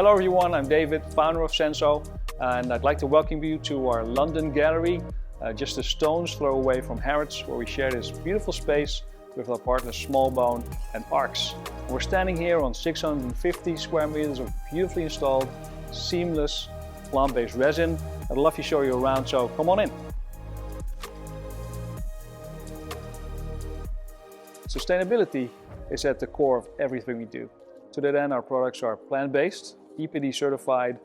Hello everyone, I'm David, founder of Senso, and I'd like to welcome you to our London gallery, just a stone's throw away from Harrods, where we share this beautiful space with our partners Smallbone and Arcs. We're standing here on 650 square meters of beautifully installed, seamless, plant-based resin. I'd love to show you around, so come on in. Sustainability is at the core of everything we do. To that end, our products are plant-based, EPD certified,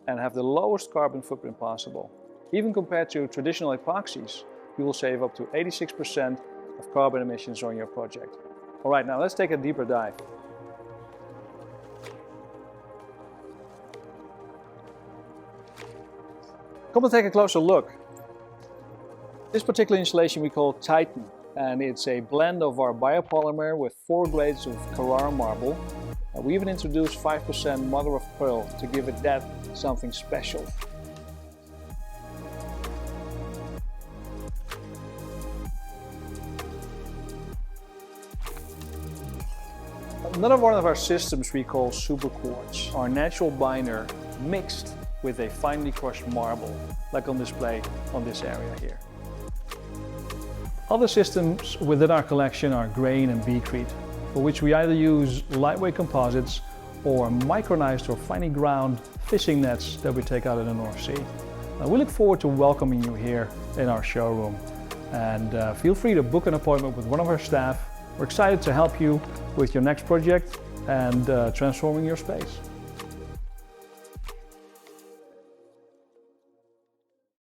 and have the lowest carbon footprint possible. Even compared to traditional epoxies, you will save up to 86% of carbon emissions on your project. All right, now let's take a deeper dive. Come and take a closer look. This particular installation we call Titan, and it's a blend of our biopolymer with 4 grades of Carrara marble. We even introduced 5% mother of pearl to give it that something special. Another one of our systems we call Super Quartz, our natural binder mixed with a finely crushed marble, like on display on this area here. Other systems within our collection are grain and beadcrete, for which we either use lightweight composites or micronized or finely ground fishing nets that we take out of the North Sea. We look forward to welcoming you here in our showroom, and feel free to book an appointment with one of our staff. We're excited to help you with your next project and transforming your space.